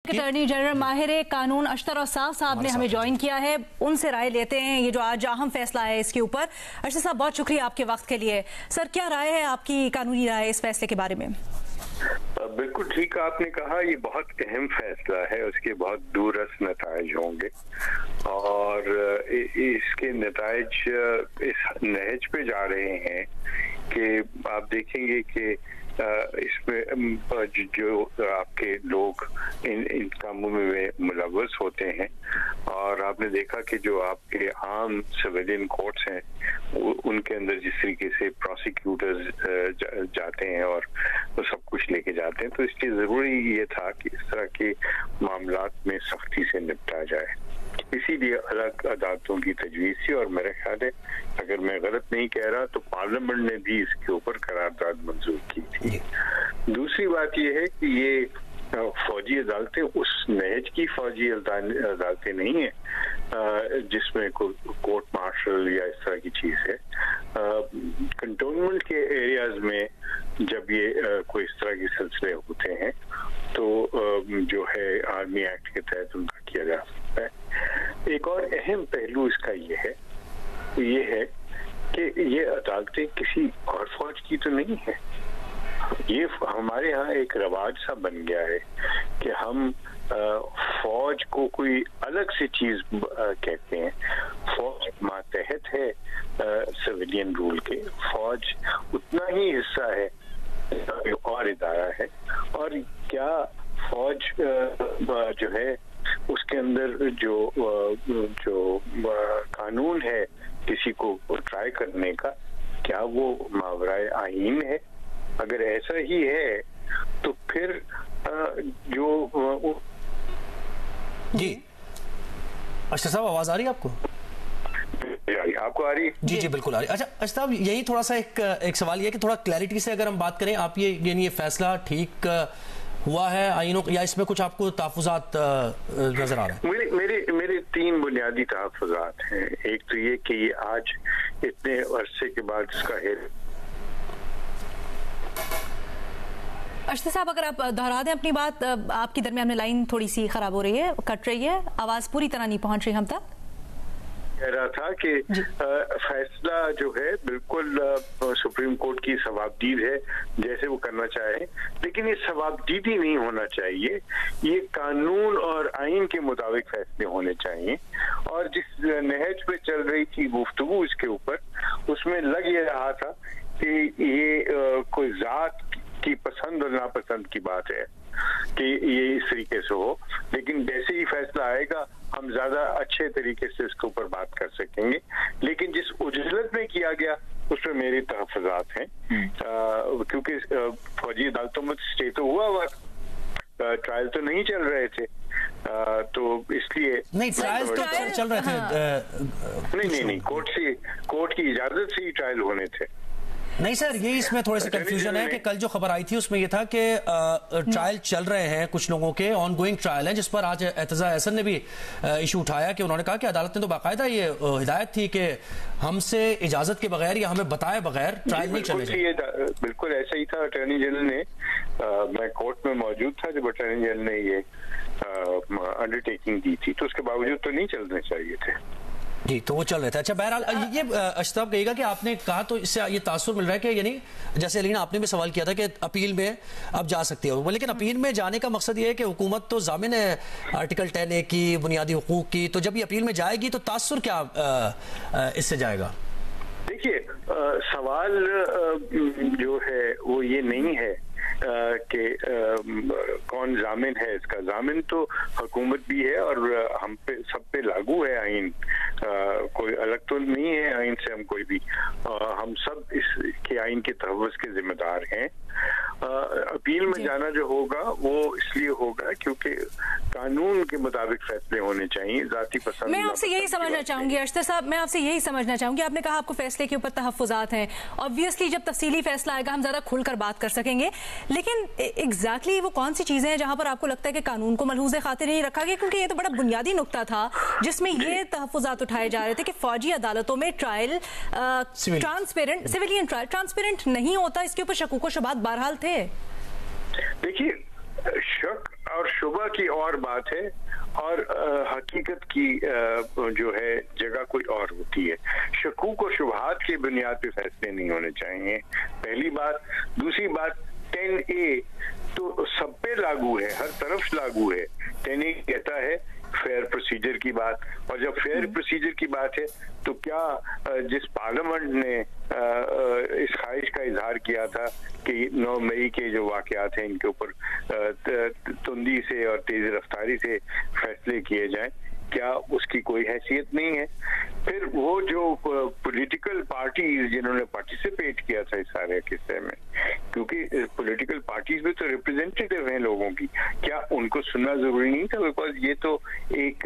Attorney general माहिर कानून अशतर असाफ साहब ने हमें ज्वाइन किया है, उनसे राय लेते हैं ये जो आज अहम फैसला है इसके ऊपर। अशतर साहब बहुत शुक्रिया आपके वक्त के लिए। सर क्या राय है आपकी, कानूनी राय इस फैसले के बारे में? बिल्कुल ठीक आपने कहा, ये बहुत अहम फैसला है, उसके बहुत दूरस्थ नताइज होंगे और इसके नताइज इस नहज पे जा रहे हैं कि आप देखेंगे कि इसमें जो आपके लोग इन कामों में मुलव्वस होते हैं और आपने देखा कि जो आपके आम सिविलियन कोर्ट्स हैं उनके अंदर जिस तरीके से प्रोसिक्यूटर्स जाते हैं और वो सब कुछ लेके जाते हैं, तो इसलिए ज़रूरी ये था कि इस तरह के मामलात में सख्ती से निपटा जाए। इसीलिए अलग अदालतों की तजवीज़ थी और मेरे ख्याल है, अगर मैं गलत नहीं कह रहा, तो पार्लियामेंट ने भी इसके ऊपर करारदाद मंजूर की थी। दूसरी बात यह है कि ये फौजी अदालतें उस नहज की फौजी अदालतें नहीं है जिसमें कोर्ट मार्शल या इस तरह की चीज़ है। कंटोनमेंट के एरियाज में जब ये कोई इस तरह के सिलसिले होते हैं तो जो है आर्मी एक्ट के तहत उनका किया जा सकता है। एक और अहम पहलू इसका ये है कि ये अदालतें किसी और फौज की तो नहीं है। ये हमारे यहाँ एक रवाज सा बन गया है कि हम फौज को कोई अलग से चीज कहते हैं। फौज मातहत है सिविलियन रूल के, फौज उतना ही हिस्सा है और इदारा है। और क्या फौज जो है उसके अंदर जो कानून है किसी को ट्राई करने का, क्या वो मावराए आईन है? अगर ऐसा ही है तो फिर जो जी अशतर साहब आवाज आ रही है आपको? आपको आ रही है? जी बिल्कुल आ रही है। अच्छा अशतर साहब, यही थोड़ा सा एक सवाल ये कि थोड़ा क्लैरिटी से अगर हम बात करें, आप ये फैसला ठीक हुआ है आईनों, या इसमें कुछ आपको तहफ़्फ़ुज़ात नजर आ रहे हैं? मेरे तीन बुनियादी तहफ़्फ़ुज़ात हैं। एक तो ये कि ये आज इतने अरसे के बाद इसका अशतर साहब अगर आप दोहरा दें अपनी बात, आपकी दरमियान में लाइन थोड़ी सी खराब हो रही है, कट रही है, आवाज पूरी तरह नहीं पहुंच रही हम तक। कह रहा था कि फैसला जो है बिल्कुल सुप्रीम कोर्ट की सवाबदीद है, जैसे वो करना चाहे, लेकिन ये सवाबदीदी नहीं होना चाहिए, ये कानून और आइन के मुताबिक फैसले होने चाहिए। और जिस नहज पे चल रही थी गुफ्तगू इसके ऊपर, उसमें लग ये रहा था कि ये कोई जात की पसंद और नापसंद की बात है कि ये इस तरीके से हो, लेकिन जैसे ही फैसला आएगा हम ज्यादा अच्छे तरीके से इसके ऊपर बात कर सकेंगे। लेकिन जिस उजलत में किया गया उसमें मेरी तहफ़्फ़ुज़ात हैं, क्योंकि फौजी अदालतों में स्टे तो हुआ ट्रायल तो नहीं चल रहे थे, तो इसलिए नहीं ट्रायल तो चल रहे थे। नहीं कोर्ट की इजाजत से ही ट्रायल होने थे। नहीं सर, ये इसमें थोड़े से कंफ्यूजन है कि कल जो खबर आई थी उसमें ये था कि ट्रायल चल रहे हैं, कुछ लोगों के ऑन गोइंग ट्रायल हैं, जिस पर आज एतजा एहसन ने भी इशू उठाया कि उन्होंने कहा कि अदालत ने तो बाकायदा ये हिदायत थी कि हमसे इजाजत के बगैर या हमें बताए बगैर ट्रायल नहीं चलने चाहिए। बिल्कुल ऐसा ही था। अटॉर्नी जनरल ने, मैं कोर्ट में मौजूद था जब अटॉर्नी जनरल ने ये अंडरटेकिंग दी थी, तो उसके बावजूद तो नहीं चलने चाहिए थे जी, तो वो चल रहे थे। अच्छा बहरहाल ये अशतर साहब कहेगा कि आपने कहा तो इससे ये तासुर मिल रहा है कि यानी जैसे अलीना आपने भी सवाल किया था कि अपील में अब जा सकती है, लेकिन अपील में जाने का मकसद ये है कि हुकूमत तो जामिन है आर्टिकल 10A की, बुनियादी हुकूक की, तो जब ये अपील में जाएगी तो तासुर क्या इससे जाएगा? देखिए सवाल जो है वो ये नहीं है कि कौन जामिन है। इसका जामिन तो हुकूमत भी है और हम पे सब पे लागू है आइन, कोई अलग तो नहीं है आइन से हम कोई भी, हम सब इसके आइन के तहव्वुज़ के जिम्मेदार हैं। अपील में जाना जो होगा वो इसलिए होगा क्योंकि कानून के मुताबिक फैसले होने चाहिए, जाती पसंद। मैं आपसे यही समझना चाहूंगी अशतर साहब, मैं आपसे यही समझना चाहूंगी, आपने कहा आपको फैसले के ऊपर तहफ़्फ़ुज़ात हैं, ऑब्वियसली जब तफसीली फैसला आएगा हम ज्यादा खुलकर बात कर सकेंगे, लेकिन एग्जैक्टली वो कौन सी चीजें हैं जहां पर आपको लगता है कि कानून को मलहूज़े खातिर नहीं रखा गया? क्योंकि ये तो बड़ा बुनियादी नुक्ता था जिसमें ये तहफ़्फ़ुज़ात उठाए जा रहे थे कि फौजी अदालतों में trial transparent, civilian trial transparent नहीं होता, इसके ऊपर शकूक व शुबहात बहरहाल थे। देखिए शक اور شبہ کی اور بات ہے، اور حقیقت کی جو ہے جگہ کوئی اور ہوتی ہے. شکوک و شبہات کی بنیاد پہ فیصلے نہیں ہونے چاہیے، پہلی بات. دوسری بات، 10A تو سب پہ لاگو ہے، ہر طرف لاگو ہے. 10A کہتا ہے فیئر پروسیجر کی بات، اور جب فیئر پروسیجر کی بات ہے تو کیا جس پارلیمنٹ نے اس خواہش کا اظہار کیا تھا کہ 9 مئی کے جو واقعات ہیں ان کے اوپر تندی سے اور تیز رفتاری سے فیصلے کیے جائیں، کیا اس کی کوئی حیثیت نہیں ہے؟ پھر وہ جو پولیٹیکل پارٹیز جنہوں نے پارٹیسپیٹ کیا تھا اس سارے قصے میں، کیونکہ پولیٹیکل پارٹیز بھی تو ریپرزینٹیو ہیں لوگوں کی، کیا ان کو سننا ضروری نہیں تھا؟ بیکاز یہ تو ایک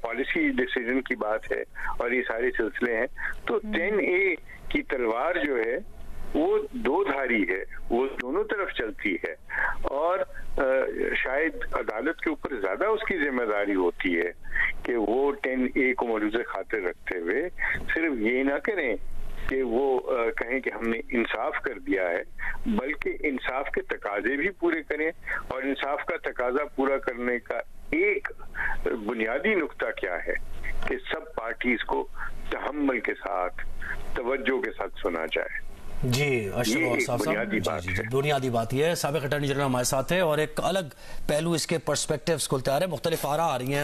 پالیسی ڈیسیژن کی بات ہے اور یہ سارے سلسلے ہیں. تو 10A کی تلوار جو ہے وہ دو دھاری ہے، وہ دونوں طرف چلتی ہے، اور شاید عدالت کے اوپر زیادہ اس کی ذمہ داری ہوتی ہے کہ وہ 10A کو ملحوظ خاطر رکھتے ہوئے صرف یہ نہ کریں کہ وہ کہیں کہ ہم نے انصاف کر دیا ہے، بلکہ انصاف کے تقاضے بھی پورے کریں. اور انصاف کا تقاضا پورا کرنے کا ایک بنیادی نقطہ کیا ہے کہ سب پارٹیز کو تحمل کے ساتھ، توجہ کے ساتھ سنا جائے. جی اشرف صاحب، بنیادی بات یہ ہے. سابق اٹارنی جنرل ہمارے ساتھ ہے اور ایک الگ پہلو اس کے پرسپیکٹیوز کھلتے آ رہے ہیں، مختلف آراء آ رہی ہیں.